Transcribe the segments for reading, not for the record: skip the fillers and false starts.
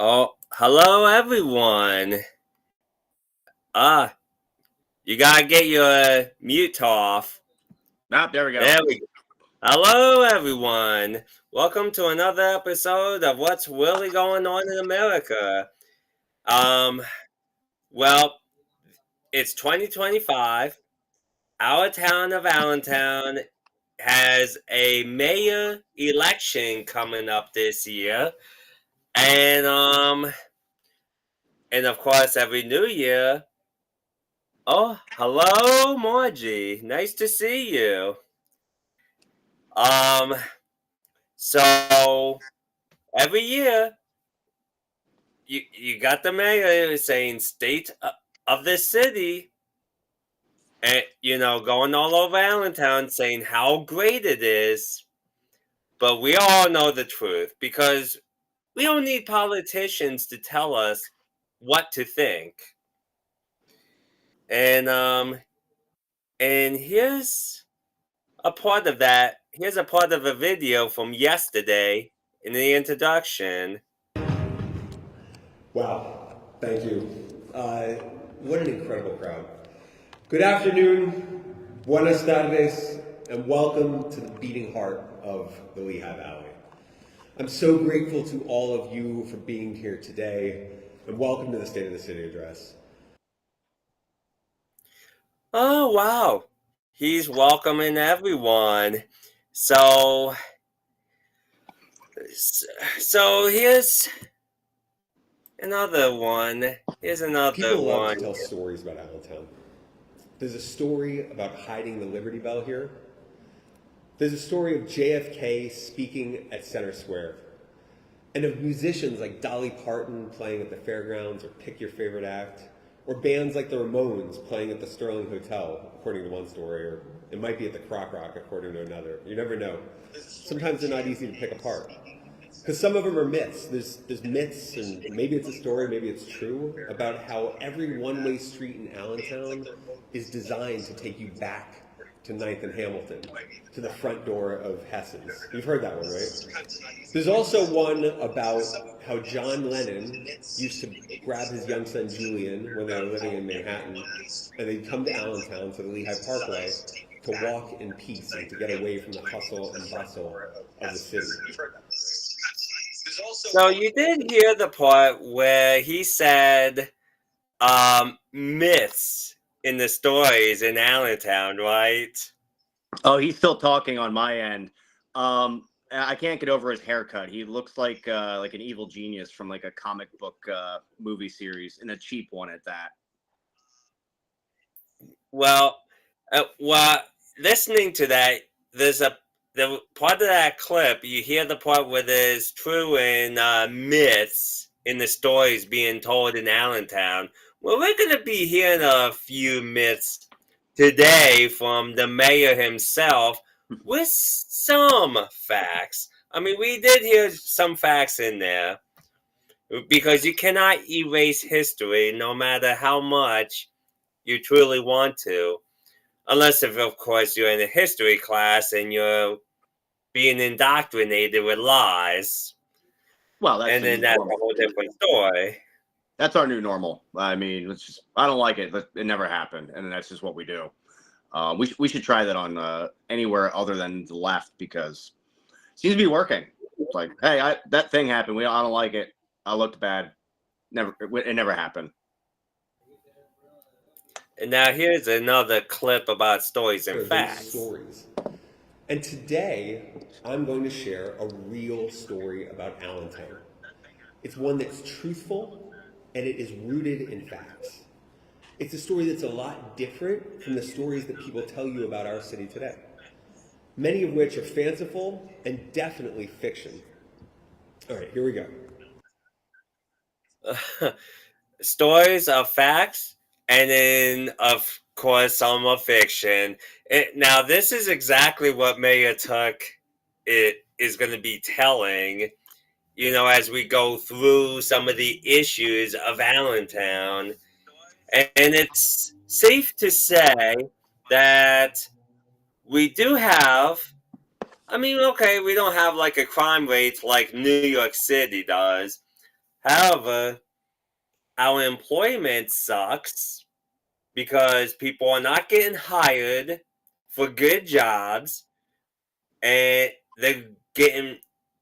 Oh, hello everyone. Ah, you gotta get your mute off. There we go. There we go. Hello everyone. Welcome to another episode of What's Really Going On in America. Um, well, it's 2025. Our town of Allentown has a mayor election coming up this year. And of course every new year. Oh, hello, Margie. Nice to see you. Um, so every year you got the mayor saying state of the city, and going all over Allentown saying how great it is. But we all know the truth because we don't need politicians to tell us what to think. And here's a part of that. Here's a part of a video from yesterday in the introduction. Wow, thank you. What an incredible crowd. Good afternoon, buenas tardes, and welcome to the beating heart of the Lehigh Valley. I'm so grateful to all of you for being here today, and welcome to the State of the City address. Oh, wow. He's welcoming everyone. So here's another one. Here's another People love one. to tell stories about Allentown. There's a story about hiding the Liberty Bell here. There's a story of JFK speaking at Center Square, and of musicians like Dolly Parton playing at the fairgrounds or Pick Your Favorite Act, or bands like the Ramones playing at the Sterling Hotel, according to one story, or it might be at the Croc Rock, according to another. You never know. Sometimes they're not easy to pick apart. Because some of them are myths. There's myths, and maybe it's a story, maybe it's true, about how every one-way street in Allentown is designed to take you back to 9th and Hamilton, to the front door of Hess's. You've heard that one, right? There's also one about how John Lennon used to grab his young son Julian when they were living in Manhattan, and they'd come to Allentown, to the Lehigh Parkway, to walk in peace and to get away from the hustle and bustle of the city. So you did hear the part where he said myths in the stories in Allentown, right? Oh, he's still talking on my end. I can't get over his haircut. He looks like an evil genius from like a comic book movie series, and a cheap one at that. Well, listening to that, there's the part of that clip. You hear the part where there's true and myths in the stories being told in Allentown. Well, we're going to be hearing a few myths today from the mayor himself with some facts. I mean, we did hear some facts in there because you cannot erase history no matter how much you truly want to. Unless, of course, you're in a history class and you're being indoctrinated with lies. Well, that's a whole different story. That's our new normal. I mean, I don't like it. It never happened, and that's just what we do. We should try that on anywhere other than the left because it seems to be working. It's like, hey, that thing happened. I don't like it. I looked bad. It never happened. And now here's another clip about stories and facts. Stories. And today, I'm going to share a real story about Allentown. It's one that's truthful, and it is rooted in facts. It's a story that's a lot different from the stories that people tell you about our city today, many of which are fanciful and definitely fiction. All right, here we go. Stories are facts, and then, of course, some are fiction. Now, this is exactly what Mayor Tuck is going to be telling, as we go through some of the issues of Allentown. And it's safe to say that we do have, we don't have like a crime rate like New York City does, However, our employment sucks because people are not getting hired for good jobs, and they're getting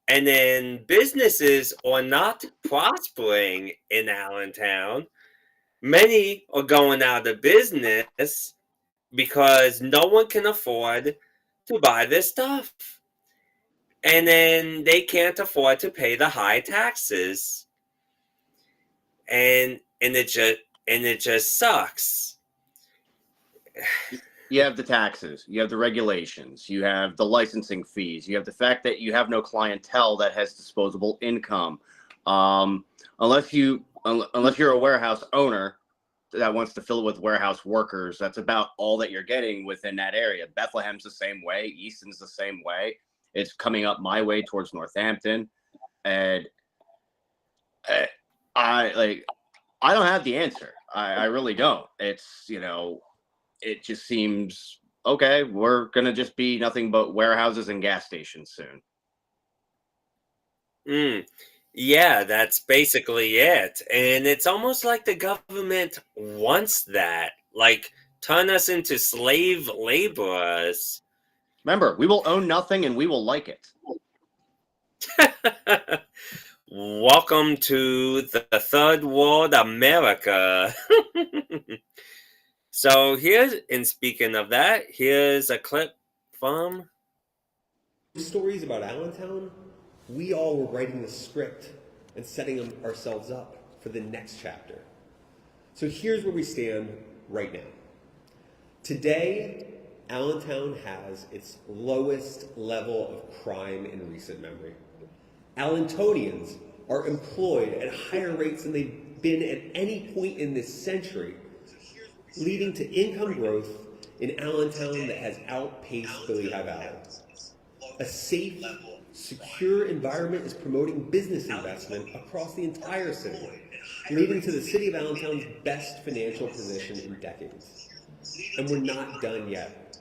and then businesses are not prospering in Allentown. Many are going out of business because no one can afford to buy this stuff. And then they can't afford to pay the high taxes. And it just sucks. You have the taxes, you have the regulations, you have the licensing fees, you have the fact that you have no clientele that has disposable income. Unless you're a warehouse owner that wants to fill it with warehouse workers, that's about all that you're getting within that area. Bethlehem's the same way, Easton's the same way. It's coming up my way towards Northampton, and I don't have the answer. I really don't. It's, it just seems okay. We're gonna just be nothing but warehouses and gas stations soon. Mm, yeah, that's basically it. And it's almost like the government wants that. Like, turn us into slave laborers. Remember, we will own nothing and we will like it. Welcome to the third world America. So speaking of that, here's a clip from Stories about Allentown, we all were writing the script and setting ourselves up for the next chapter. So here's where we stand right now. Today, Allentown has its lowest level of crime in recent memory. Allentonians are employed at higher rates than they've been at any point in this century, leading to income growth in Allentown that has outpaced the Lehigh Valley. A safe, secure environment is promoting business investment across the entire city, leading to the city of Allentown's best financial position in decades. And we're not done yet.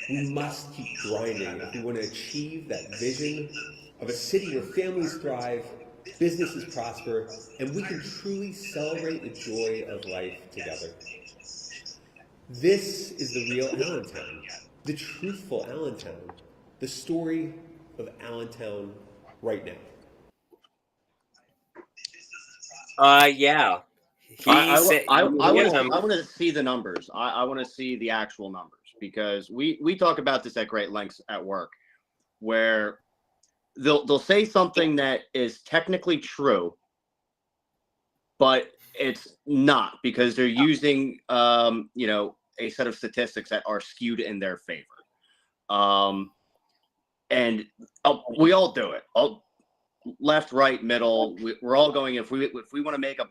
We must keep grinding if we want to achieve that vision of a city where families thrive, businesses prosper, and we can truly celebrate the joy of life together. This is the real Allentown, the truthful Allentown, the story of Allentown right now. Yeah. I want to see the numbers. I want to see the actual numbers, because we talk about this at great lengths at work, where they'll say something that is technically true, but it's not, because they're using a set of statistics that are skewed in their favor. And we all do it. Left, right, middle. We're all going. If we want to make a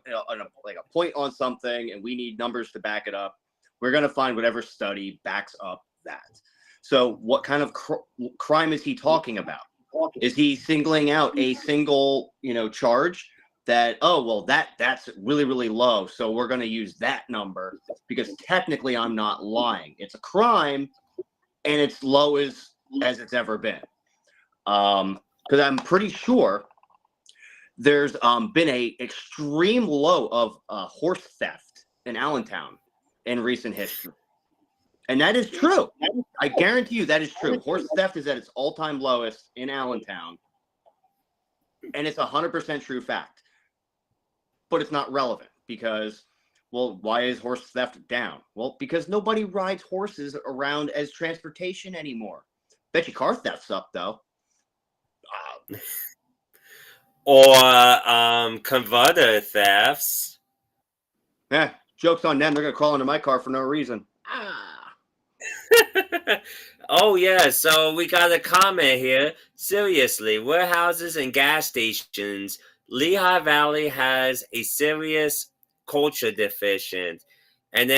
point on something, and we need numbers to back it up, we're going to find whatever study backs up that. So, what kind of crime is he talking about? Is he singling out a single charge that, oh well, that's really, really low, so we're going to use that number because technically I'm not lying. It's a crime, and it's low as it's ever been. Because I'm pretty sure there's been a extreme low of horse theft in Allentown in recent history. And that is true. I guarantee you that is true. Horse theft is at its all-time lowest in Allentown. And it's 100% true fact. But it's not relevant because, well, why is horse theft down? Well, because nobody rides horses around as transportation anymore. Bet you car theft's up, though. Or converter thefts. Yeah, joke's on them. They're going to crawl into my car for no reason. Oh, yeah. So we got a comment here. Seriously, warehouses and gas stations. Lehigh Valley has a serious culture deficit. And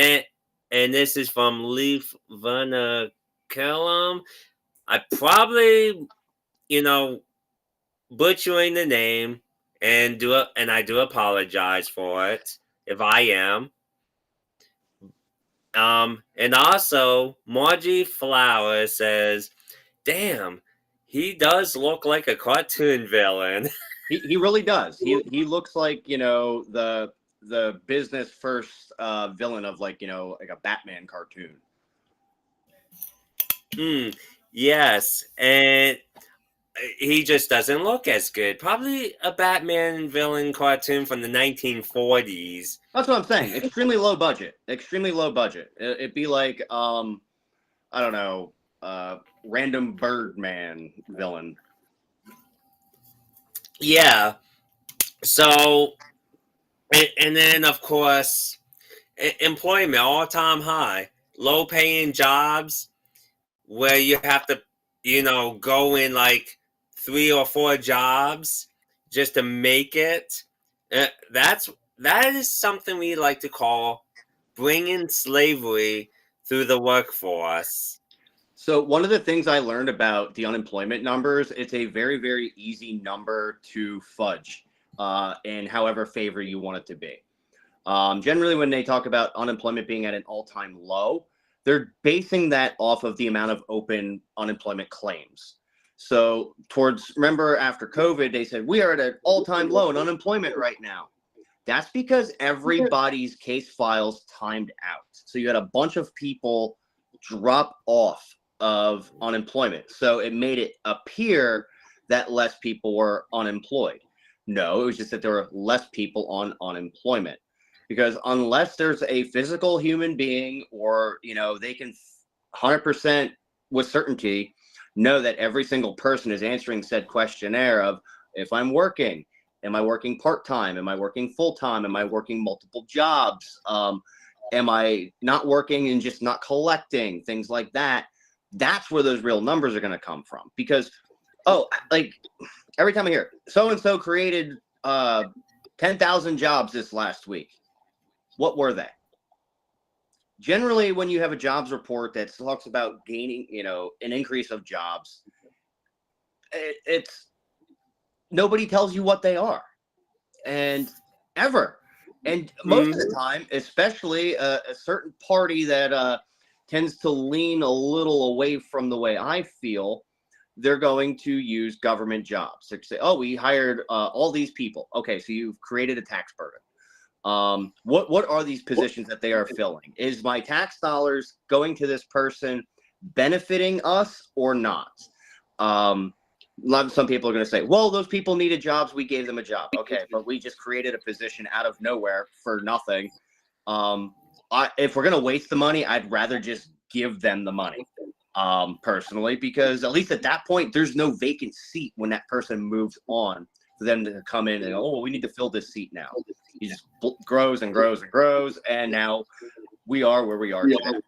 this is from Leaf Vernaculum. I probably, butchering the name, and I do apologize for it if I am. And also Margie Flower says, "Damn, he does look like a cartoon villain." He really does. He looks like, the business first villain of like a Batman cartoon. Yes, and he just doesn't look as good. Probably a Batman villain cartoon from the 1940s. That's what I'm saying. Extremely low budget. Extremely low budget. It'd be like I don't know, random Birdman villain. Yeah. So, and then of course, employment all-time high, low-paying jobs where you have to, go in like 3 or 4 jobs just to make it. That is something we like to call bringing slavery through the workforce. So one of the things I learned about the unemployment numbers, it's a very, very easy number to fudge in however favor you want it to be. Generally, when they talk about unemployment being at an all-time low, they're basing that off of the amount of open unemployment claims. So remember after COVID, they said, we are at an all-time low in unemployment right now. That's because everybody's case files timed out. So you had a bunch of people drop off of unemployment. So it made it appear that less people were unemployed. No, it was just that there were less people on unemployment. Because unless there's a physical human being or, they can 100% with certainty know that every single person is answering said questionnaire of, if I'm working, am I working part-time? Am I working full-time? Am I working multiple jobs? Am I not working and just not collecting? Things like that. That's where those real numbers are going to come from. Because, like every time I hear so-and-so created 10,000 jobs this last week. What were they? Generally, when you have a jobs report that talks about gaining, an increase of jobs, it's nobody tells you what they are, and ever. And most of the time, especially a certain party that tends to lean a little away from the way I feel, they're going to use government jobs. They say, oh, we hired all these people. Okay, so you've created a tax burden. What are these positions that they are filling? Is my tax dollars going to this person benefiting us or not? Some people are going to say, well, those people needed jobs. We gave them a job. Okay, but we just created a position out of nowhere for nothing. If we're going to waste the money, I'd rather just give them the money, personally, because at least at that point, there's no vacant seat when that person moves on for them to come in and go, oh, we need to fill this seat now. He just grows and grows and grows, and now we are where we are today.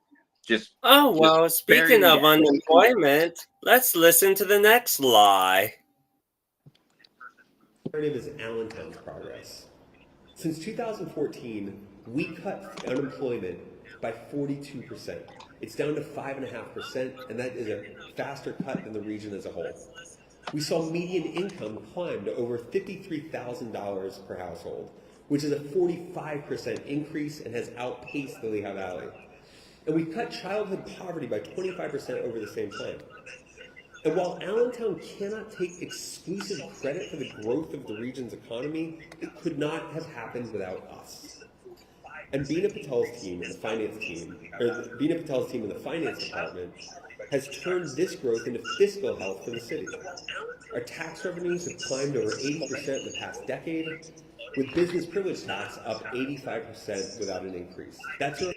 Speaking of unemployment, let's listen to the next lie. Our name is Allentown's progress. Since 2014, we cut unemployment by 42%. It's down to 5.5%, and that is a faster cut than the region as a whole. We saw median income climb to over $53,000 per household, which is a 45% increase and has outpaced the Lehigh Valley. And we've cut childhood poverty by 25% over the same time. And while Allentown cannot take exclusive credit for the growth of the region's economy, it could not have happened without us. And Bina Patel's team in the finance department has turned this growth into fiscal health for the city. Our tax revenues have climbed over 80% in the past decade, with business privilege tax up 85% without an increase. That's our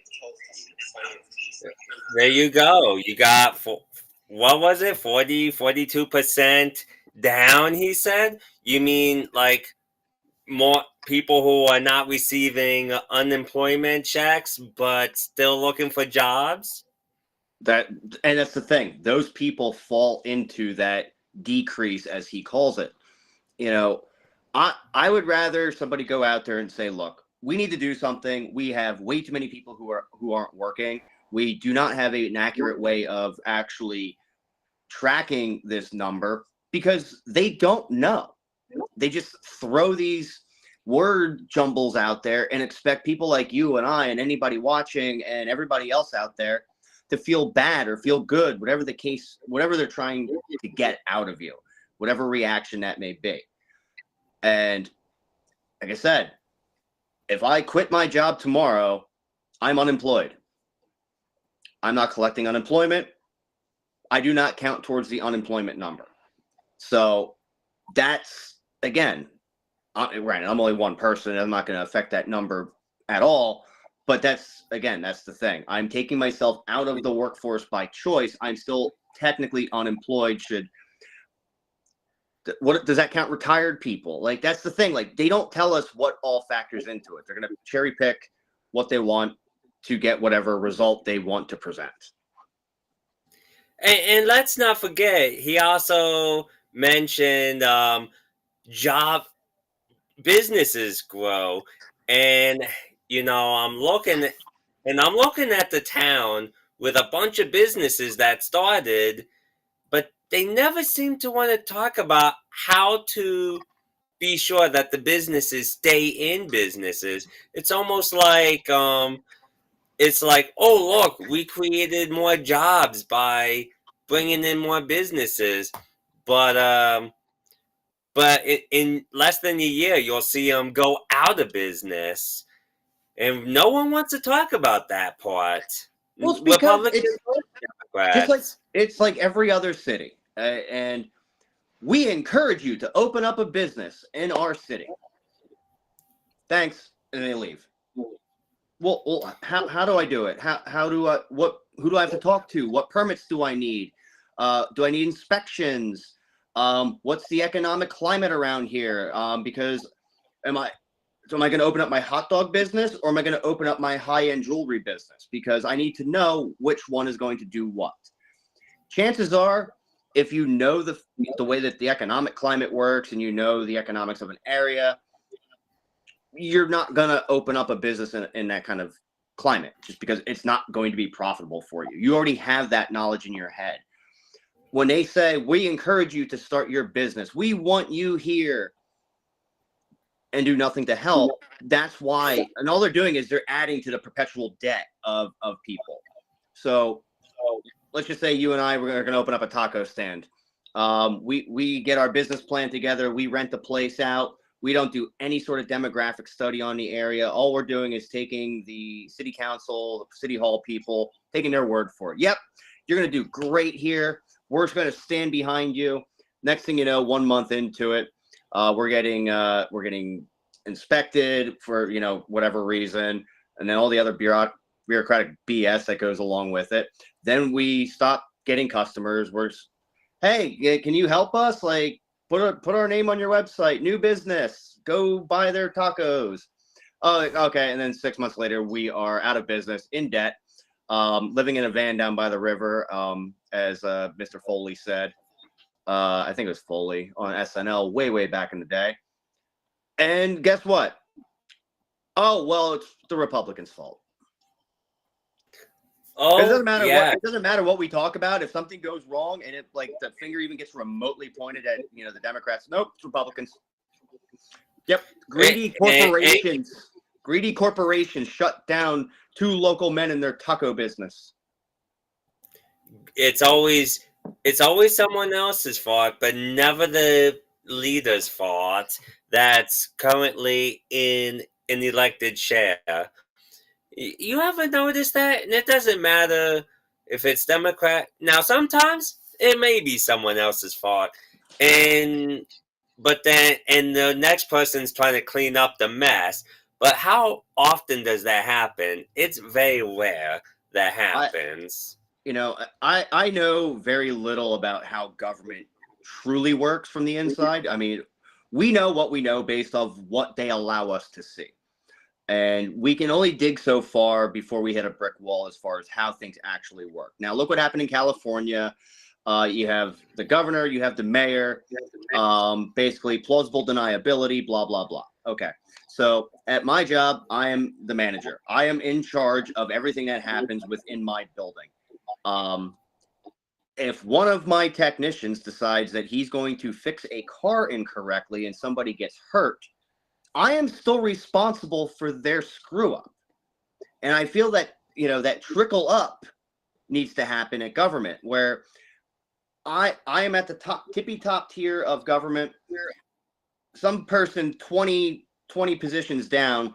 There you go. You got, what was it, 42% down, he said? You mean like more people who are not receiving unemployment checks but still looking for jobs? And that's the thing. Those people fall into that decrease, as he calls it. I would rather somebody go out there and say, look, we need to do something. We have way too many people who aren't working. We do not have an accurate way of actually tracking this number because they don't know. They just throw these word jumbles out there and expect people like you and I and anybody watching and everybody else out there to feel bad or feel good, whatever the case, whatever they're trying to get out of you, whatever reaction that may be. And like I said, if I quit my job tomorrow, I'm unemployed. I'm not collecting unemployment. I do not count towards the unemployment number. So that's, again, granted, I'm only one person. I'm not going to affect that number at all. But that's the thing. I'm taking myself out of the workforce by choice. I'm still technically unemployed. What does that count? Retired people? Like, that's the thing. Like, they don't tell us what all factors into it. They're going to cherry pick what they want to get whatever result they want to present. And let's not forget, he also mentioned job businesses grow, and I'm looking at the town with a bunch of businesses that started, but they never seem to want to talk about how to be sure that the businesses stay in businesses. It's almost like oh, look, we created more jobs by bringing in more businesses, but in less than a year, you'll see them go out of business, and no one wants to talk about that part. Well, it's because Republicans, it's like every other city, and we encourage you to open up a business in our city. Thanks, and they leave. Well, how do I do it? How do I who do I have to talk to? What permits do I need? Do I need inspections? What's the economic climate around here? Because am I going to open up my hot dog business, or am I going to open up my high-end jewelry business? Because I need to know which one is going to do what. Chances are, if you know the way that the economic climate works and you know the economics of an area, you're not going to open up a business in that kind of climate, just because it's not going to be profitable for you. You already have that knowledge in your head. When they say, we encourage you to start your business, we want you here, and do nothing to help, that's why. And all they're doing is they're adding to the perpetual debt of people. So let's just say you and I, we're going to open up a taco stand. We get our business plan together. We rent the place out. We don't do any sort of demographic study on the area. All we're doing is taking the city council, the city hall people, taking their word for it. Yep, you're going to do great here. We're just going to stand behind you. Next thing you know, 1 month into it, we're getting inspected for whatever reason, and then all the other bureaucratic BS that goes along with it. Then we stop getting customers. Hey, can you help us? Like, put our name on your website. New business. Go buy their tacos. Oh, okay. And then 6 months later, we are out of business, in debt, living in a van down by the river, as Mr. Foley said. I think it was Foley on SNL way back in the day. And guess what? Oh, well, it's the Republicans' fault. Oh, it doesn't matter yeah. it doesn't matter what we talk about. If something goes wrong and it, like, the finger even gets remotely pointed at the Democrats, nope, it's Republicans. Yep, greedy corporations shut down 2 local men in their taco business. It's always someone else's fault, but never the leader's fault that's currently in an elected chair. You ever notice that? And it doesn't matter if it's Democrat. Now, sometimes it may be someone else's fault, but then the next person's trying to clean up the mess. But how often does that happen? It's very rare that happens. I know very little about how government truly works from the inside. I mean, we know what we know based off what they allow us to see. And we can only dig so far before we hit a brick wall as far as how things actually work. Now, look what happened in California. You have the governor, you have the mayor, basically plausible deniability, blah, blah, blah. Okay. So at my job, I am the manager. I am in charge of everything that happens within my building. If one of my technicians decides that he's going to fix a car incorrectly and somebody gets hurt, I am still responsible for their screw up. And I feel that, that trickle up needs to happen at government, where I am at the tippy top tier of government. some person 20 positions down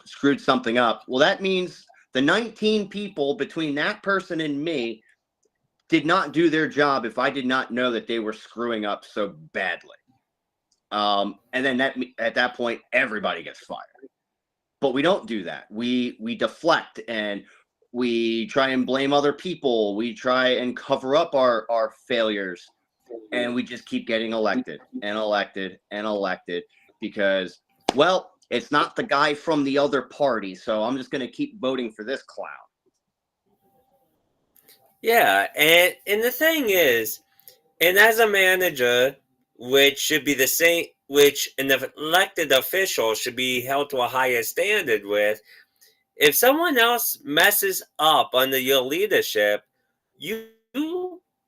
screwed something up. Well, that means the 19 people between that person and me did not do their job if I did not know that they were screwing up so badly. And then at that point, everybody gets fired. But we don't do that. We deflect and we try and blame other people. We try and cover up our failures. And we just keep getting elected and elected and elected because, well, it's not the guy from the other party. So I'm just going to keep voting for this clown. Yeah, and the thing is, and as a manager, which should be the same, which an elected official should be held to a higher standard with, if someone else messes up under your leadership, you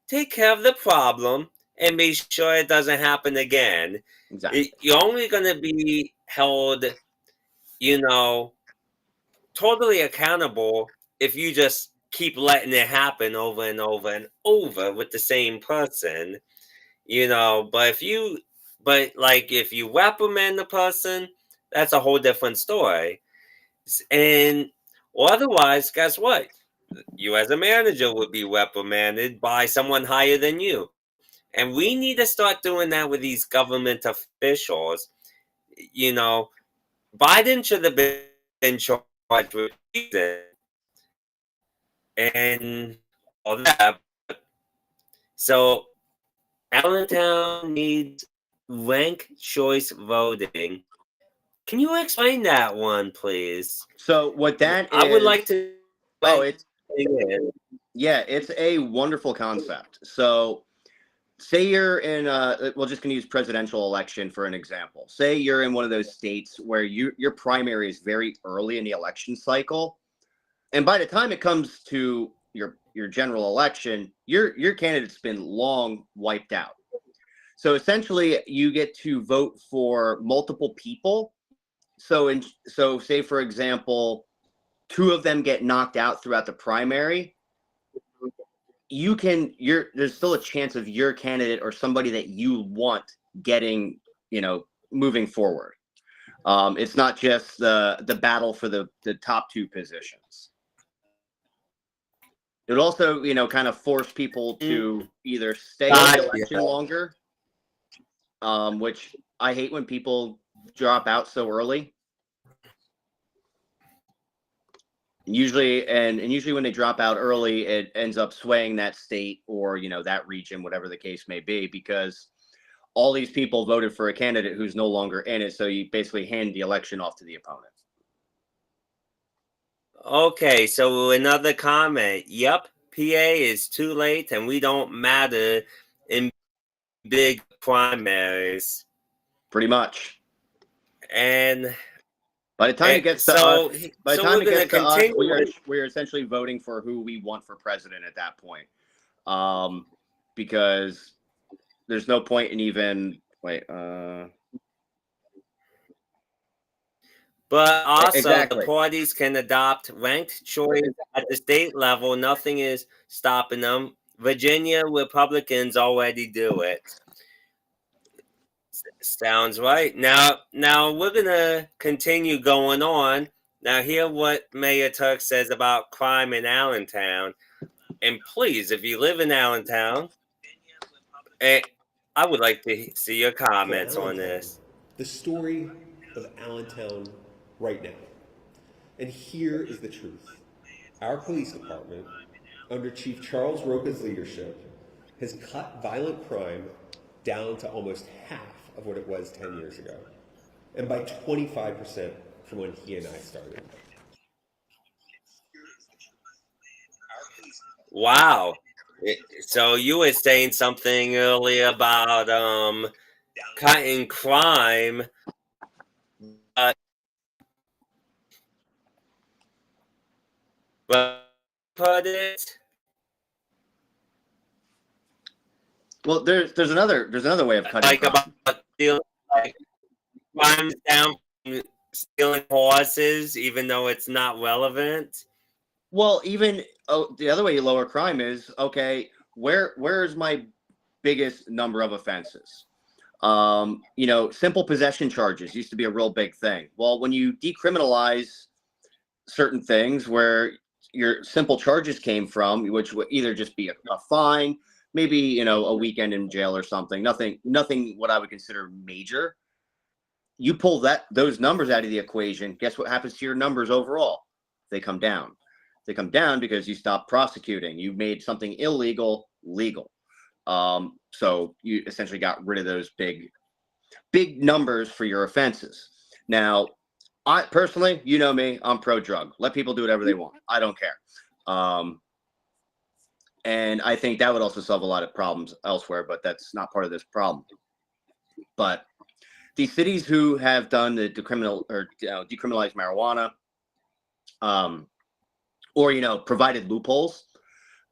take care of the problem and make sure it doesn't happen again. Exactly. You're only going to be held, totally accountable if you just keep letting it happen over and over and over with the same person. But if you reprimand the person, that's a whole different story. And or otherwise, guess what? You as a manager would be reprimanded by someone higher than you. And we need to start doing that with these government officials. Biden should have been charged with treason and all that. So Allentown needs ranked choice voting. Can you explain that one, please? So what that is? I would like to. Oh, it's a wonderful concept. So say you're in we're just going to use presidential election for an example. Say you're in one of those states where your primary is very early in the election cycle, and by the time it comes to your general election, your candidate's been long wiped out. So essentially you get to vote for multiple people. So say for example, 2 of them get knocked out throughout the primary. There's still a chance of your candidate or somebody that you want getting, moving forward. It's not just the battle for the top 2 positions. It would also, kind of force people to either stay in the election longer, which I hate when people drop out so early. Usually when they drop out early, it ends up swaying that state or, that region, whatever the case may be, because all these people voted for a candidate who's no longer in it. So you basically hand the election off to the opponent. Okay, so another comment. Yep, PA is too late and we don't matter in big primaries. Pretty much. And by the time it gets to us, we're essentially voting for who we want for president at that point. Because there's no point in even But also, exactly. The parties can adopt ranked choice at the state level. Nothing is stopping them. Virginia Republicans already do it. Sounds right. Now we're gonna continue going on. Now, hear what Mayor Turk says about crime in Allentown. And please, if you live in Allentown, I would like to see your comments on this. The story of Allentown right now. And here is the truth. Our police department, under Chief Charles Roca's leadership, has cut violent crime down to almost half of what it was 10 years ago, and by 25% from when he and I started. Wow. So you were saying something earlier about cutting crime. But put it. Well, there's another way of cutting crime. About stealing, crimes down from stealing horses, even though it's not relevant. Well, even the other way you lower crime is, okay, where is my biggest number of offenses? Simple possession charges used to be a real big thing. Well, when you decriminalize certain things where your simple charges came from, which would either just be a fine, maybe a weekend in jail or something, nothing what I would consider major. You pull those numbers out of the equation, guess what happens to your numbers overall? They come down. They come down because you stop prosecuting. You made something illegal legal. So you essentially got rid of those big numbers for your offenses. Now, I personally, you know me, I'm pro drug. Let people do whatever they want. I don't care. And I think that would also solve a lot of problems elsewhere, but that's not part of this problem. But these cities who have done the decriminalized marijuana, or provided loopholes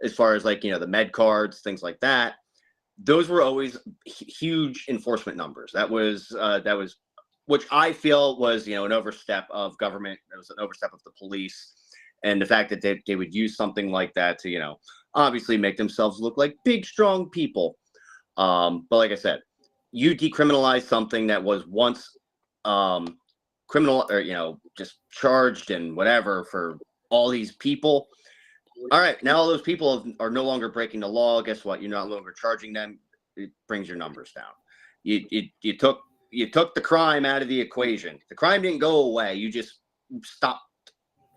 as far as the med cards, things like that, those were always huge enforcement numbers. That was which I feel was an overstep of government. It was an overstep of the police, and the fact that they would use something like that to obviously make themselves look like big strong people. But like I said, you decriminalize something that was once criminal or just charged and whatever for all these people. All right, now all those people are no longer breaking the law. Guess what? You're not longer charging them. It brings your numbers down. You took the crime out of the equation. The crime didn't go away. You just stopped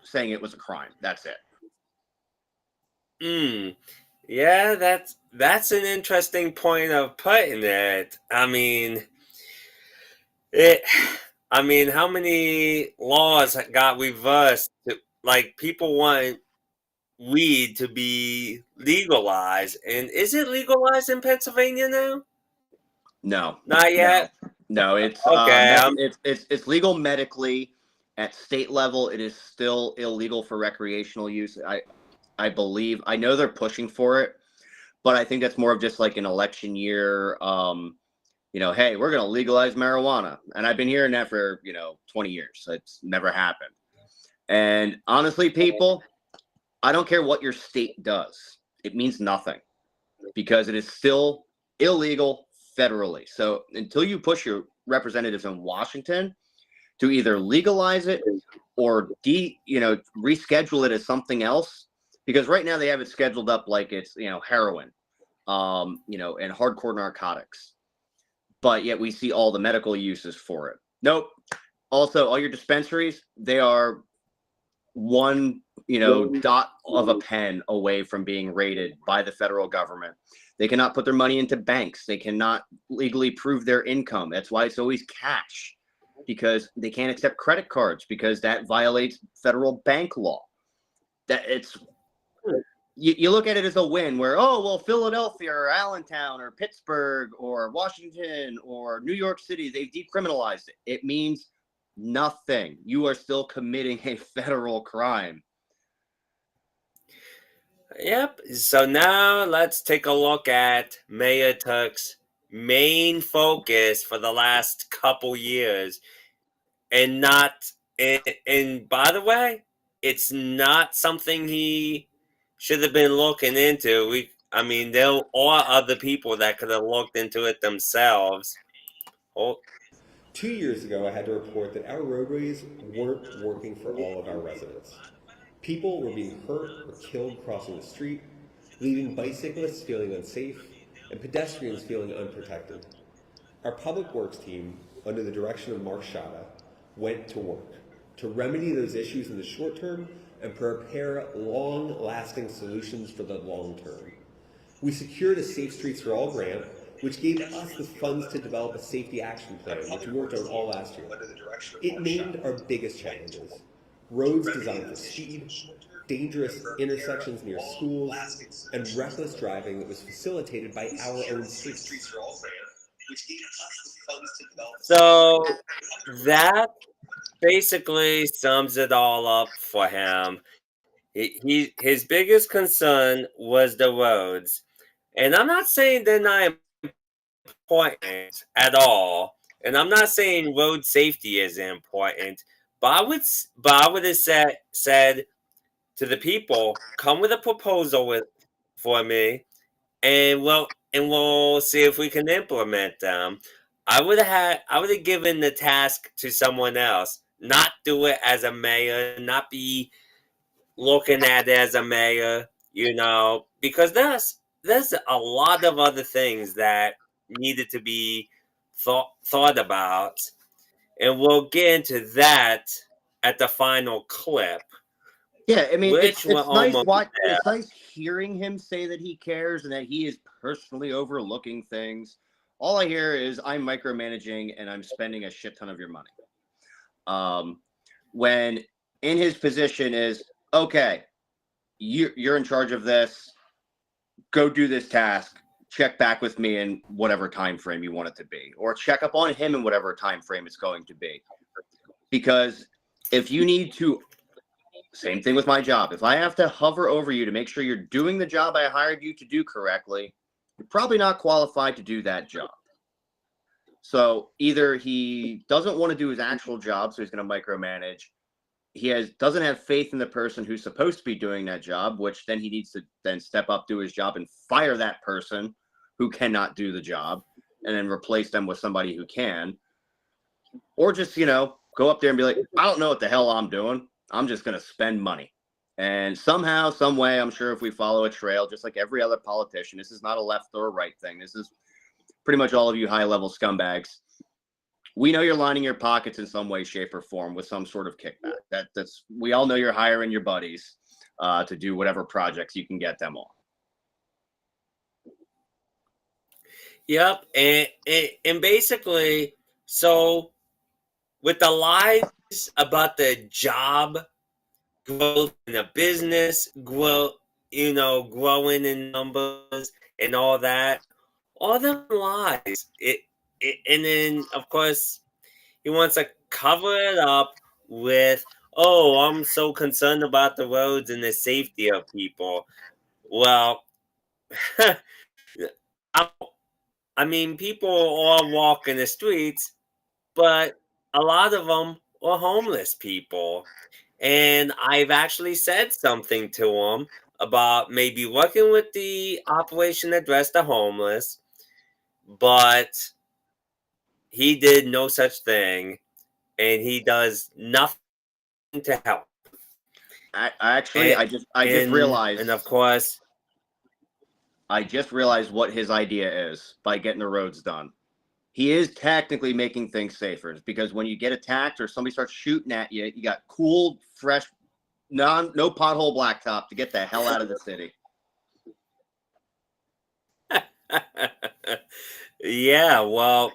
saying it was a crime. That's it. Yeah, that's an interesting point of putting it. I mean, how many laws got reversed? Like, people want weed to be legalized, and is it legalized in Pennsylvania now? No, Not yet. no. It's Okay. it's legal medically. At state level, it is still illegal for recreational use. I believe. I know they're pushing for it, but I think that's more of just like an election year. Hey, we're going to legalize marijuana, and I've been hearing that for 20 years. It's never happened. And honestly, people, I don't care what your state does. It means nothing because it is still illegal federally. So until you push your representatives in Washington to either legalize it or reschedule it as something else, because right now they have it scheduled up like it's heroin, and hardcore narcotics, but yet we see all the medical uses for it. Nope. Also, all your dispensaries, they are one dot of a pen away from being raided by the federal government. They cannot put their money into banks. They cannot legally prove their income. That's why it's always cash, because they can't accept credit cards because that violates federal bank law. That it's you look at it as a win where, Philadelphia or Allentown or Pittsburgh or Washington or New York City, they've decriminalized it. It means nothing. You are still committing a federal crime. Yep. So now let's take a look at Mayor Tuck's main focus for the last couple years. And by the way, it's not something he should have been looking into. There are other people that could have looked into it themselves. 2 years ago, I had to report that our roadways weren't working for all of our residents. People were being hurt or killed crossing the street, leaving bicyclists feeling unsafe and pedestrians feeling unprotected. Our public works team, under the direction of Mark Shada, went to work to remedy those issues in the short term and prepare long-lasting solutions for the long term. We secured a Safe Streets for All grant, which gave us the funds to develop a safety action plan, which we worked on all last year. It named our biggest challenges: roads designed for speed, dangerous intersections near schools, and reckless driving that was facilitated by our own safety. So that basically sums it all up for him. His biggest concern was the roads. And I'm not saying they're not important at all. And I'm not saying road safety is important. But I would have said to the people, come with a proposal for me, and we'll see if we can implement them. I would have given the task to someone else, not do it as a mayor, not be looking at it as a mayor, because there's a lot of other things that needed to be thought about, and we'll get into that at the final clip, Yeah, I mean, which we're almost there. it's nice hearing him say that he cares and that he is personally overlooking things. All I hear is I'm micromanaging and I'm spending a shit ton of your money. When in his position is, okay, you're in charge of this. Go do this task. Check back with me in whatever time frame you want it to be, or check up on him in whatever time frame it's going to be. Because if you need to, same thing with my job. If I have to hover over you to make sure you're doing the job I hired you to do correctly, you're probably not qualified to do that job. So either he doesn't want to do his actual job, so he's going to micromanage. Doesn't have faith in the person who's supposed to be doing that job, which then he needs to then step up, do his job, and fire that person who cannot do the job, and then replace them with somebody who can. Or just, go up there and be like, I don't know what the hell I'm doing. I'm just going to spend money. And somehow, some way, I'm sure if we follow a trail, just like every other politician, this is not a left or a right thing. This is pretty much all of you high-level scumbags. We know you're lining your pockets in some way, shape, or form with some sort of kickback. We all know you're hiring your buddies to do whatever projects you can get them on. Yep, and basically, so with the lies about the job growth and the business growing in numbers and all that, all them lies. And then of course he wants to cover it up with, oh, I'm so concerned about the roads and the safety of people. Well, I mean, people all walk in the streets, but a lot of them are homeless people. And I've actually said something to him about maybe working with the Operation Address the Homeless, but he did no such thing, and he does nothing to help. I just realized, and of course, I just realized what his idea is by getting the roads done. He is technically making things safer, because when you get attacked or somebody starts shooting at you, you got cool, fresh, no pothole blacktop to get the hell out of the city. yeah, well,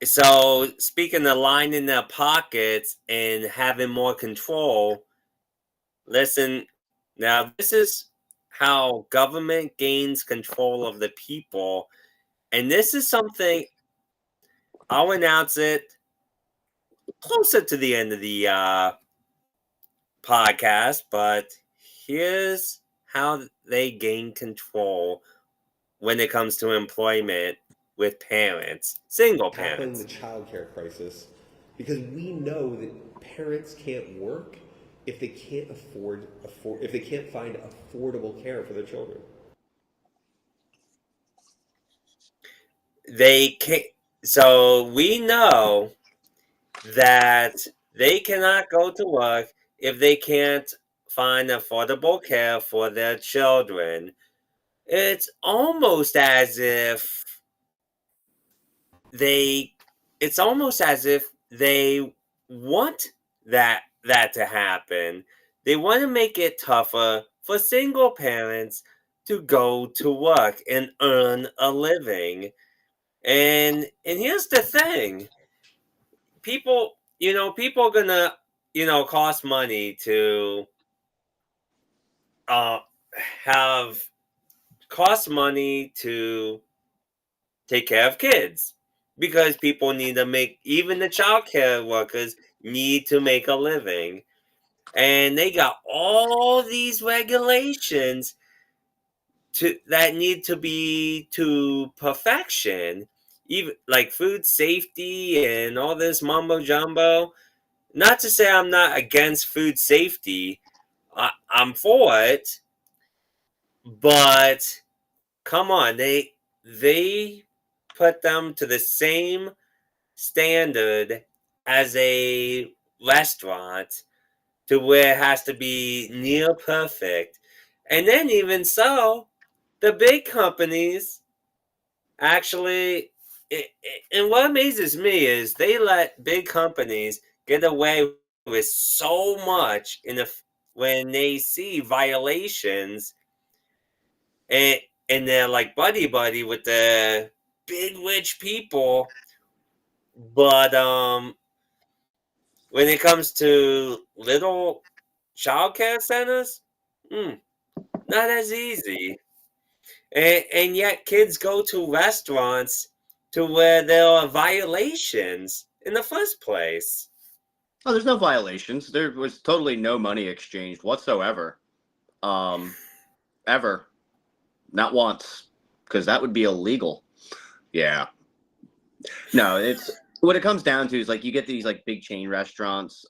so speaking of lining their pockets and having more control, listen, now this is how government gains control of the people. And this is something I'll announce it closer to the end of the podcast, but here's how they gain control when it comes to employment with parents, single Tackling parents. the child care crisis, because we know that parents can't work if they can't if they can't find affordable care for their children. They can't. So we know that they cannot go to work if they can't find affordable care for their children. It's almost as if they want that to happen. They want to make it tougher for single parents to go to work and earn a living. And here's the thing. People are gonna, cost money to uh have cost money to take care of kids, because people need to make, even the child care workers need to make a living, and they got all these regulations that need to be to perfection, even like food safety and all this mumbo jumbo. Not to say I'm not against food safety, I'm for it, but come on, they put them to the same standard as a restaurant to where it has to be near perfect. And then, even so, the big companies actually, and what amazes me is they let big companies get away with so much when they see violations, and they're like buddy buddy with the big rich people, but when it comes to little childcare centers, hmm, not as easy. And yet kids go to restaurants to where there are violations in the first place. Oh, there's no violations. There was totally no money exchanged whatsoever. Ever. Not once. Because that would be illegal. Yeah. No, it's what it comes down to is like you get these like big chain restaurants.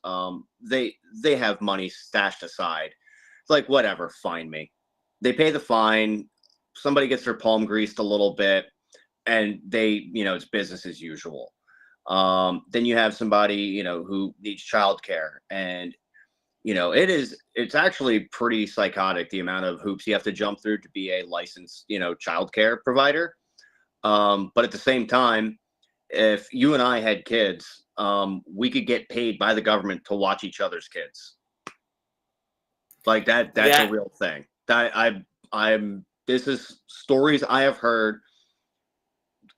They have money stashed aside. It's like whatever, fine me. They pay the fine. Somebody gets their palm greased a little bit, and it's business as usual. Then you have somebody who needs childcare, and it's actually pretty psychotic the amount of hoops you have to jump through to be a licensed childcare provider. But at the same time, if you and I had kids, we could get paid by the government to watch each other's kids. Like that's a real thing. This is stories I have heard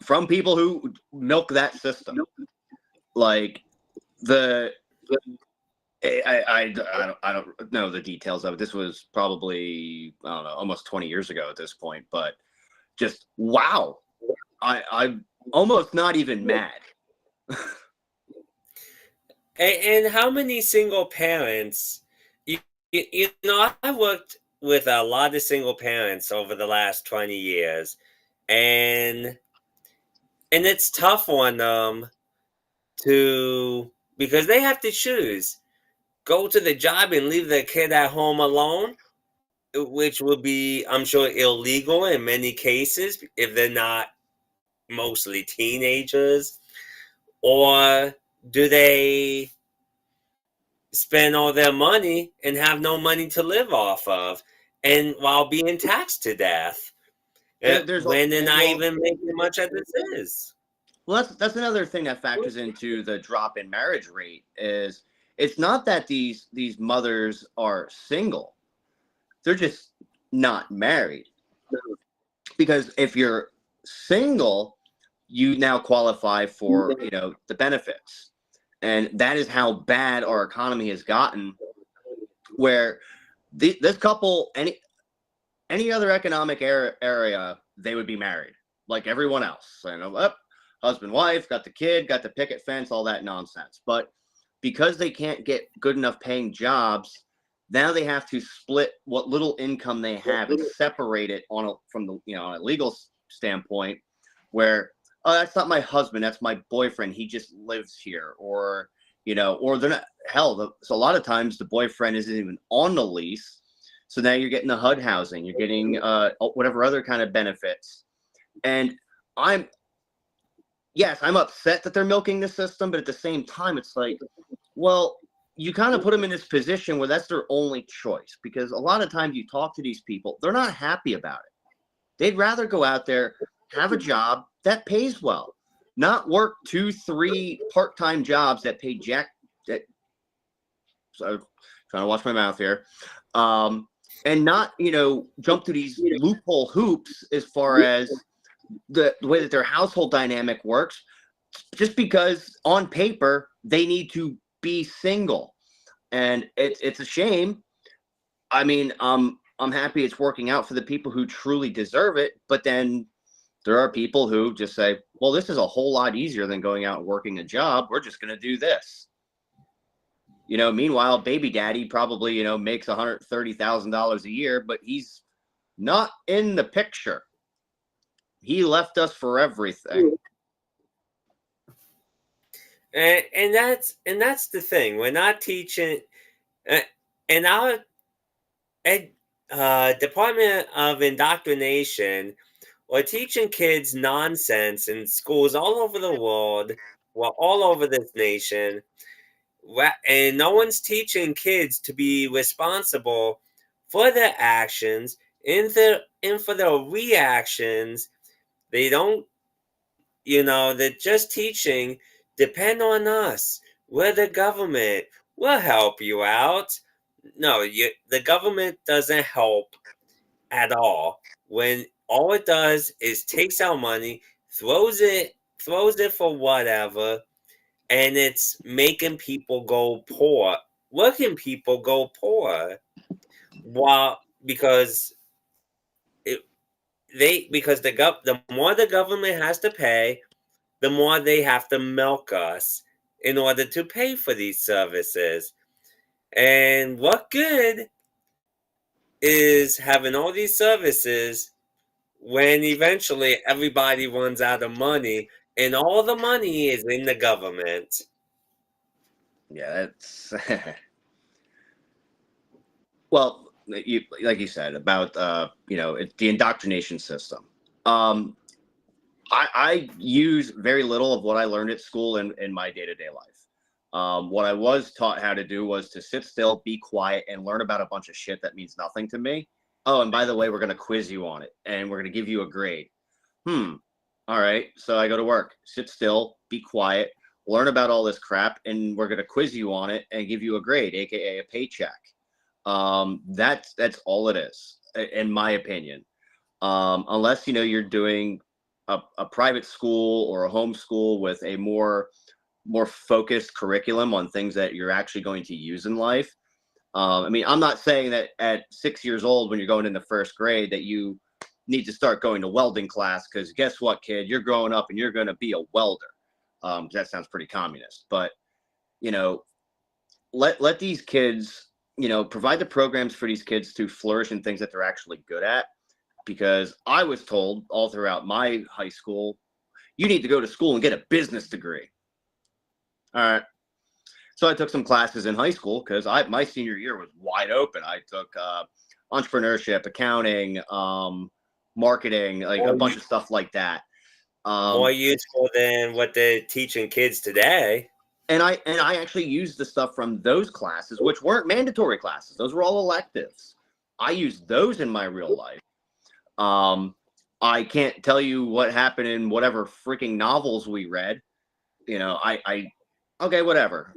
from people who milk that system. Like I don't know the details of it. This was probably, I don't know, almost 20 years ago at this point, but just wow. I'm almost not even mad. And how many single parents, I've worked with a lot of single parents over the last 20 years, and it's tough on them because they have to choose go to the job and leave their kid at home alone, which will be, I'm sure, illegal in many cases if they're not mostly teenagers, or do they spend all their money and have no money to live off of, and while being taxed to death when they're not even making much as this is. Well, that's another thing that factors into the drop in marriage rate. Is it's not that these mothers are single, they're just not married. Because if you're single, you now qualify for the benefits, and that is how bad our economy has gotten. Where this couple, any other economic area, they would be married like everyone else. Husband, wife, got the kid, got the picket fence, all that nonsense. But because they can't get good enough paying jobs, now they have to split what little income they have and separate it from the on a legal standpoint, where that's not my husband, that's my boyfriend, he just lives here, or they're not. So a lot of times the boyfriend isn't even on the lease, so now you're getting the HUD housing, you're getting whatever other kind of benefits, and I'm upset that they're milking the system, but at the same time, it's like, well, you kind of put them in this position where that's their only choice, because a lot of times you talk to these people, they're not happy about it. They'd rather go out there, have a job that pays well, not work 2-3 part-time jobs that pay jack. So I'm trying to watch my mouth here, and not jump through these loophole hoops as far as the way that their household dynamic works, just because on paper they need to be single. And it's a shame. I mean, I'm happy it's working out for the people who truly deserve it, but then there are people who just say, well, this is a whole lot easier than going out and working a job, we're just going to do this. Meanwhile, baby daddy probably makes $130,000 a year, but he's not in the picture. He left us for everything. And that's the thing. We're not teaching, in our Department of Indoctrination, we're teaching kids nonsense in schools all over the world well, all over this nation, and no one's teaching kids to be responsible for their actions and for their reactions. They don't, they're just teaching, depend on us. We're the government. We'll help you out. No, the government doesn't help at all. When all it does is takes our money, throws it for whatever, and it's making people go poor. Working people go poor. While because it because the more the government has to pay, the more they have to milk us in order to pay for these services. And what good is having all these services when eventually everybody runs out of money and all the money is in the government? Yeah, that's well, like you said about it's the indoctrination system. I use very little of what I learned at school in my day-to-day life. What I was taught how to do was to sit still, be quiet, and learn about a bunch of shit that means nothing to me. Oh, and by the way, we're going to quiz you on it, and we're going to give you a grade. All right. So I go to work, sit still, be quiet, learn about all this crap, and we're going to quiz you on it and give you a grade, aka a paycheck. That's all it is, in my opinion. Unless you're doing a private school or a homeschool with a more focused curriculum on things that you're actually going to use in life. I mean, I'm not saying that at 6 years old, when you're going into first grade, that you need to start going to welding class, because guess what, kid, you're growing up and you're going to be a welder. That sounds pretty communist, but let these kids, provide the programs for these kids to flourish in things that they're actually good at. Because I was told all throughout my high school, you need to go to school and get a business degree. All right. So I took some classes in high school because my senior year was wide open. I took entrepreneurship, accounting, marketing, like a bunch of stuff like that. More useful than what they're teaching kids today. And I actually used the stuff from those classes, which weren't mandatory classes. Those were all electives. I used those in my real life. I can't tell you what happened in whatever freaking novels we read. Okay, whatever.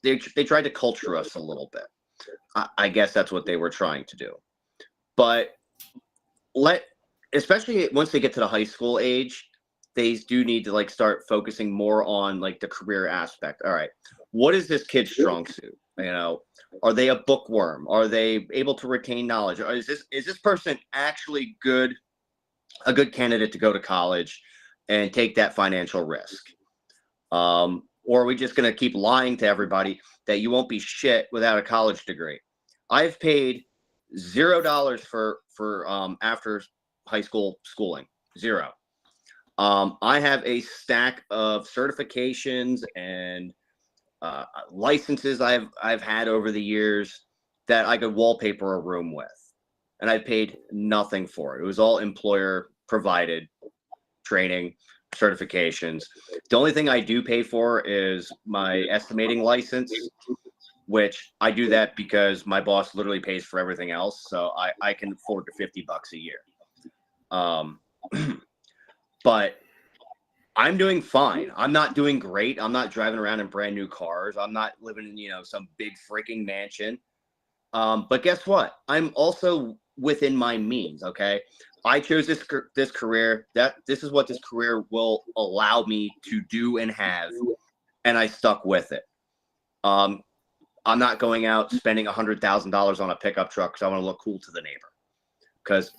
They tried to culture us a little bit. I guess that's what they were trying to do. But especially once they get to the high school age, they do need to start focusing more on the career aspect. All right, what is this kid's strong suit? Are they a bookworm? Are they able to retain knowledge? Or is this person actually a good candidate to go to college and take that financial risk? Or are we just going to keep lying to everybody that you won't be shit without a college degree? I've paid $0 for after high school schooling. $0. I have a stack of certifications and licenses I've had over the years that I could wallpaper a room with, and I paid nothing for it. It was all employer provided training, certifications. The only thing I do pay for is my estimating license, which I do that because my boss literally pays for everything else, so I can afford the $50 a year. But I'm doing fine. I'm not doing great. I'm not driving around in brand new cars. I'm not living in, some big freaking mansion. But guess what? I'm also within my means. Okay. I chose this career. This is what this career will allow me to do and have. And I stuck with it. I'm not going out spending $100,000 on a pickup truck because I want to look cool to the neighbor. Because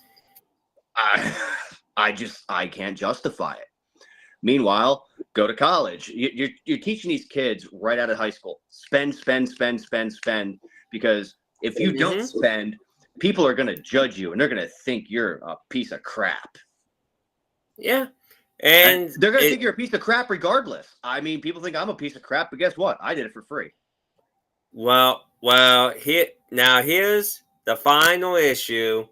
I can't justify it. Meanwhile, go to college. You're teaching these kids right out of high school. Spend. Because if you don't spend, people are going to judge you and they're going to think you're a piece of crap. Yeah. And they're going to think you're a piece of crap regardless. I mean, people think I'm a piece of crap, but guess what? I did it for free. Well, here's the final issue.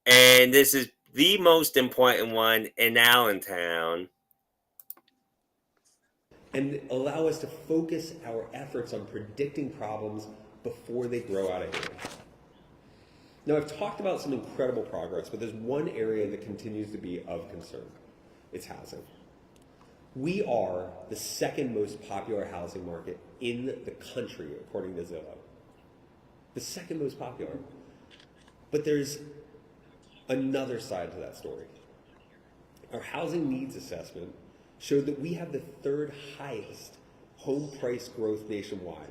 And this is the most important one in Allentown. and allow us to focus our efforts on predicting problems before they grow out of hand. Now, I've talked about some incredible progress, but there's one area that continues to be of concern. It's housing. We are the second most popular housing market in the country, according to Zillow. The second most popular. But there's another side to that story. Our housing needs assessment showed that we have the third highest home price growth nationwide,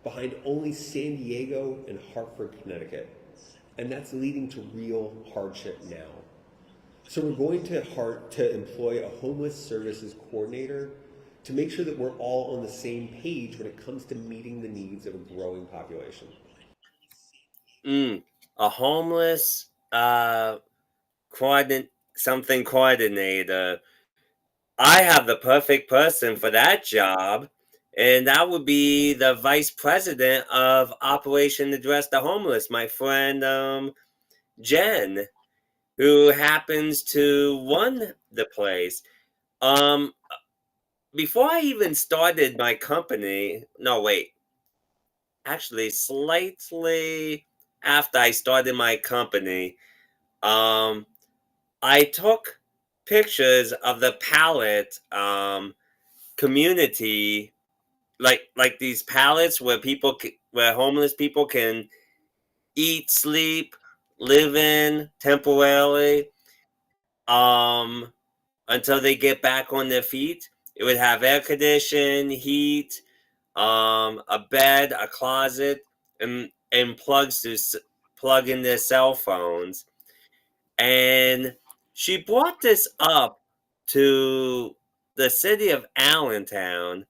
behind only San Diego and Hartford, Connecticut. And that's leading to real hardship now. So we're going to employ a homeless services coordinator to make sure that we're all on the same page when it comes to meeting the needs of a growing population. A homeless coordinator. I have the perfect person for that job, and that would be the vice president of Operation Address the Homeless, my friend Jen, who happens to run the place. Before I even started my company, no, wait, actually, slightly after I started my company, I took pictures of the pallet community, like these pallets where where homeless people can eat, sleep, live in temporarily, until they get back on their feet. It would have air conditioning, heat, a bed, a closet, and plug in their cell phones. And she brought this up to the city of Allentown,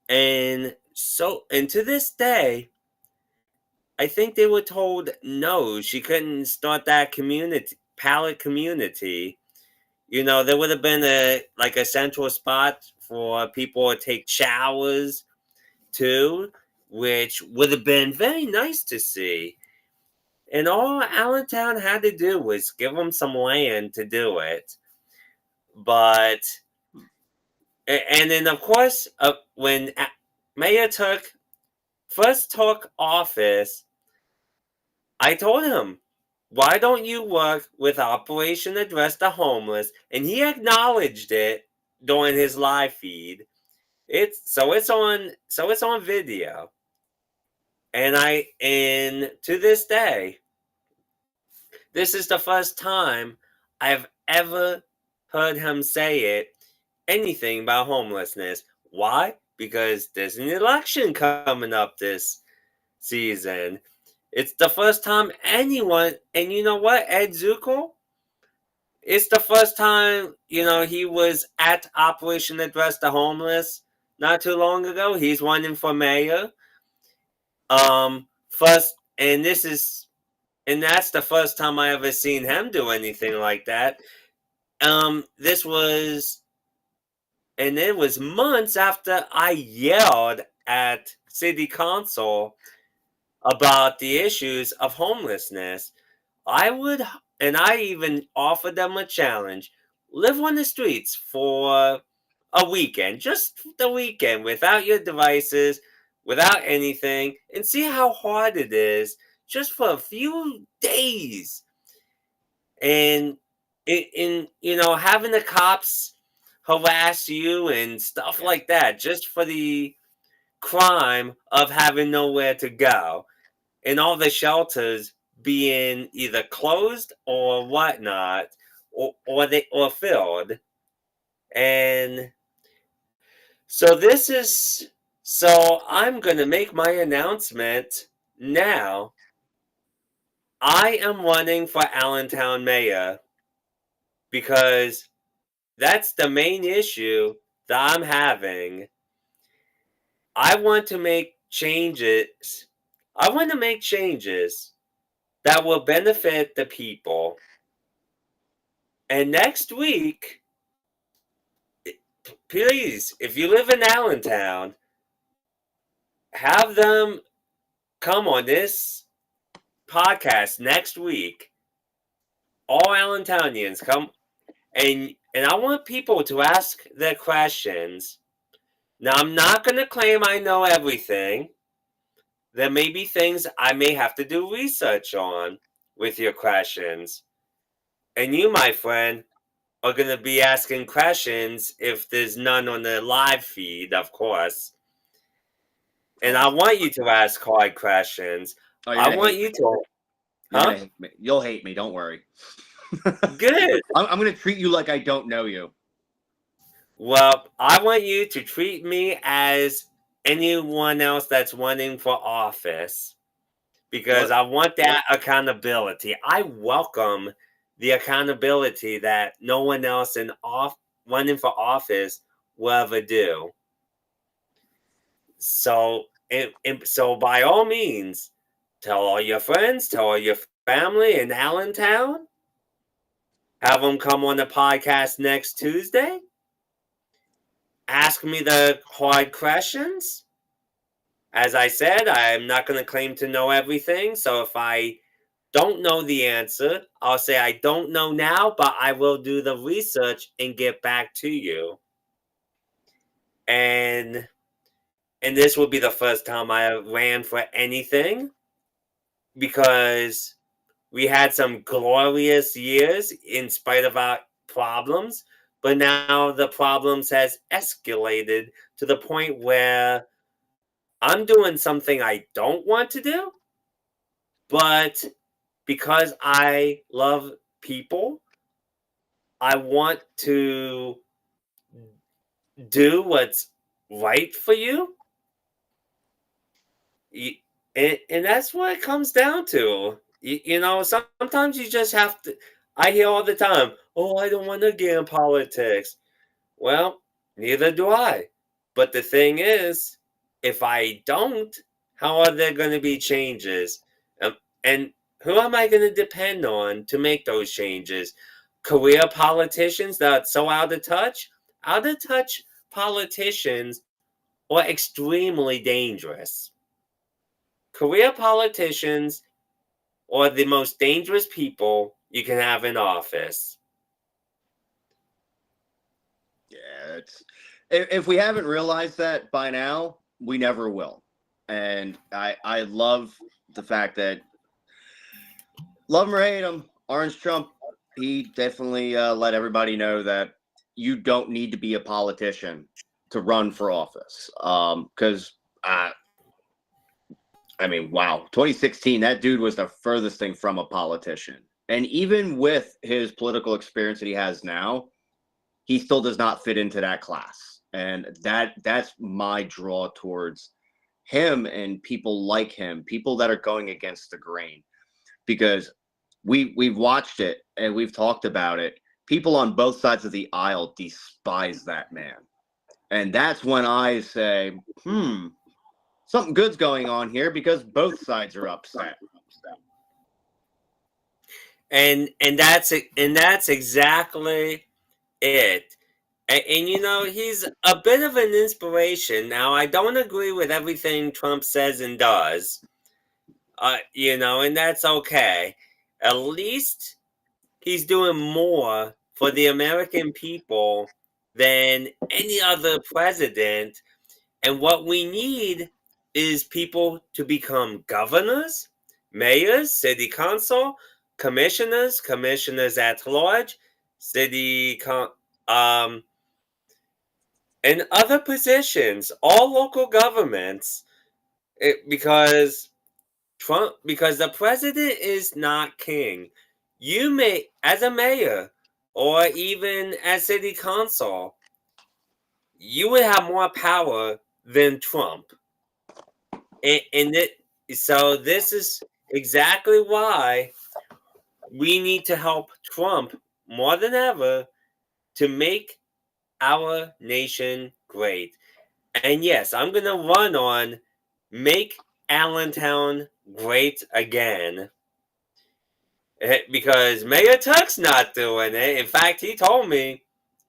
and to this day, I think they were told no, she couldn't start that pallet community. There would have been a central spot for people to take showers too, which would have been very nice to see. And all Allentown had to do was give them some land to do it. But, and then of course, when Mayor first took office, I told him, why don't you work with Operation Address the Homeless? And he acknowledged it during his live feed. It's on video. And to this day, this is the first time I've ever heard him say anything about homelessness. Why? Because there's an election coming up this season. It's the first time anyone, and you know what, Ed Zuckel? It's the first time, he was at Operation Address the Homeless not too long ago. He's running for mayor. First, and that's the first time I ever seen him do anything like that. It was months after I yelled at city council about the issues of homelessness. I even offered them a challenge. Live on the streets for a weekend, just the weekend, without your devices, without anything, and see how hard it is just for a few days. And having the cops harass you and stuff like that, just for the crime of having nowhere to go, and all the shelters being either closed or whatnot, or filled. And so I'm gonna make my announcement now. I am running for Allentown mayor because that's the main issue that I'm having. I want to make changes. I want to make changes that will benefit the people. And next week, please, if you live in Allentown, have them come on this podcast next week. All Allentownians come, and I want people to ask their questions, Now, I'm not going to claim I know everything. There may be things I may have to do research on with your questions. And you, my friend, are going to be asking questions if there's none on the live feed, of course. And I want you to ask hard questions. Oh, you're I gonna want hate you me. to. You're Huh? gonna hate me. You'll hate me. Don't worry. Good. I'm gonna treat you like I don't know you. Well, I want you to treat me as anyone else that's running for office because What? I want that accountability. I welcome the accountability that no one else running for office will ever do. So, so by all means, tell all your friends, tell all your family in Allentown, have them come on the podcast next Tuesday. Ask me the hard questions. As I said, I'm not going to claim to know everything. So if I don't know the answer, I'll say I don't know now, but I will do the research and get back to you. And this will be the first time I ran for anything because we had some glorious years in spite of our problems, but now the problems has escalated to the point where I'm doing something I don't want to do, but because I love people, I want to do what's right for you. And that's what it comes down to. You know, sometimes you just have to. I hear all the time, oh, I don't want to get in politics. Well, neither do I. But the thing is, if I don't, how are there going to be changes? And who am I going to depend on to make those changes? Career politicians that are so out of touch? Out of touch politicians are extremely dangerous. Career politicians are the most dangerous people you can have in office. Yeah, if we haven't realized that by now, we never will. And I love the fact that love him or hate him, Orange Trump, he definitely let everybody know that you don't need to be a politician to run for office. Because I mean, wow, 2016, that dude was the furthest thing from a politician. And even with his political experience that he has now, he still does not fit into that class. And that's my draw towards him and people like him, people that are going against the grain. Because we've watched it and we've talked about it. People on both sides of the aisle despise that man. And that's when I say, something good's going on here because both sides are upset. And that's exactly it. And you know, he's a bit of an inspiration. Now, I don't agree with everything Trump says and does. You know, and that's okay. At least he's doing more for the American people than any other president. And what we need is people to become governors, mayors, city council, commissioners at large, and other positions, all local governments, because because the president is not king. You may, as a mayor or even as city council, you would have more power than Trump. So this is exactly why we need to help Trump more than ever to make our nation great. And yes, I'm going to run on make Allentown great again. Because Mayor Tuck's not doing it. In fact, he told me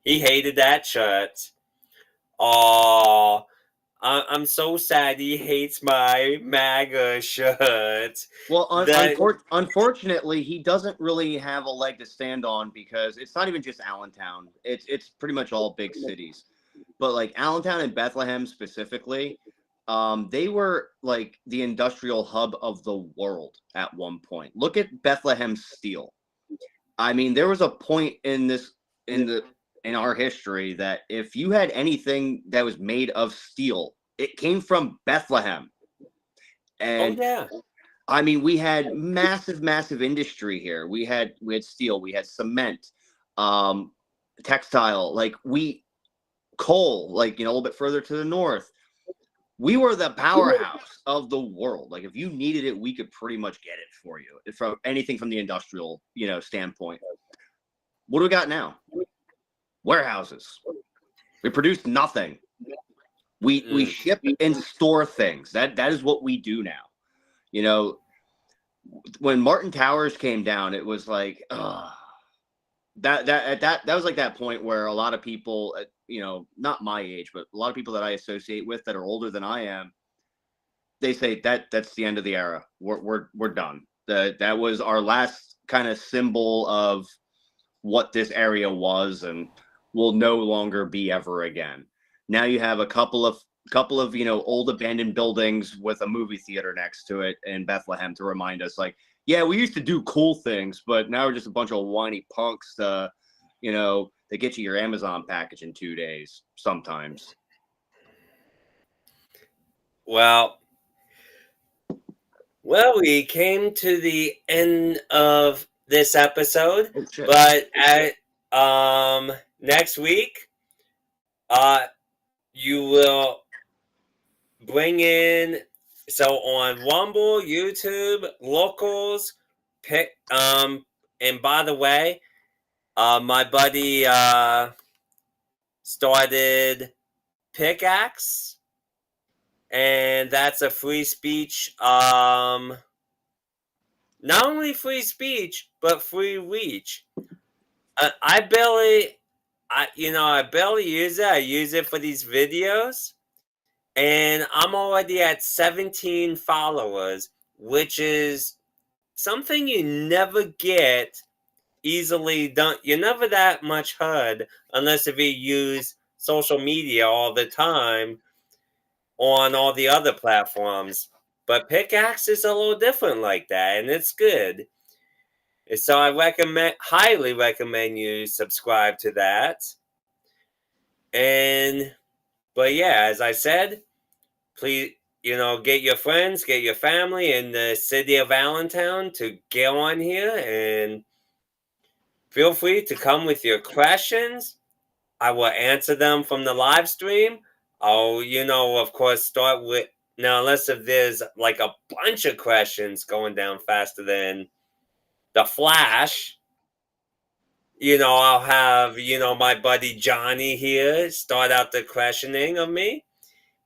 he hated that shirt. Oh, I'm so sad he hates my MAGA shirt. Well, unfortunately, he doesn't really have a leg to stand on because it's not even just Allentown. It's pretty much all big cities. but like Allentown and Bethlehem specifically, they were like the industrial hub of the world at one point. Look at Bethlehem steel. I mean, there was a point in our history that if you had anything that was made of steel, it came from Bethlehem. And yeah. I mean, we had massive industry here. We had steel, we had cement, textile, coal, like, you know, a little bit further to the north. We were the powerhouse of the world. Like, if you needed it, we could pretty much get it for you from anything from the industrial, you know, standpoint. What do we got now? Warehouses. We produce nothing. We ship and store things. That is what we do now. You know, when Martin Towers came down, it was like, that was like that point where a lot of people, you know, not my age, but a lot of people that I associate with that are older than I am, they say that's the end of the era. We're done. That was our last kind of symbol of what this area was and will no longer be ever again. Now you have a couple of you know, old abandoned buildings with a movie theater next to it in Bethlehem to remind us, like, yeah, we used to do cool things, but now we're just a bunch of whiny punks, you know, that get you your Amazon package in 2 days sometimes. Well, we came to the end of this episode, but next week, you will bring in, so on Rumble, YouTube, locals, and by the way, my buddy started Pickaxe, and that's a free speech, not only free speech, but free reach. I barely use it. I use it for these videos. And I'm already at 17 followers, which is something you never get easily done. You're never that much heard unless if you use social media all the time on all the other platforms. But Pickaxe is a little different like that, and it's good. So I highly recommend you subscribe to that. But yeah, as I said, please, you know, get your friends, get your family in the city of Allentown to get on here, and feel free to come with your questions. I will answer them from the live stream. I'll, you know, of course, start with, now, unless if there's like a bunch of questions going down faster than the Flash, you know, I'll have, you know, my buddy Johnny here start out the questioning of me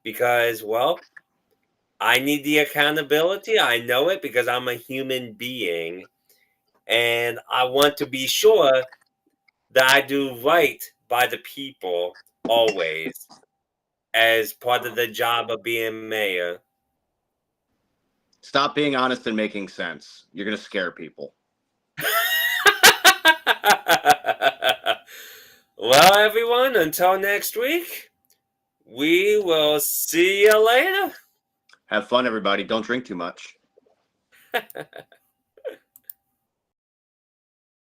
because, well, I need the accountability. I know it because I'm a human being. And I want to be sure that I do right by the people always as part of the job of being mayor. Stop being honest and making sense. You're going to scare people. Well, everyone, until next week, we will see you later. Have fun, everybody. Don't drink too much.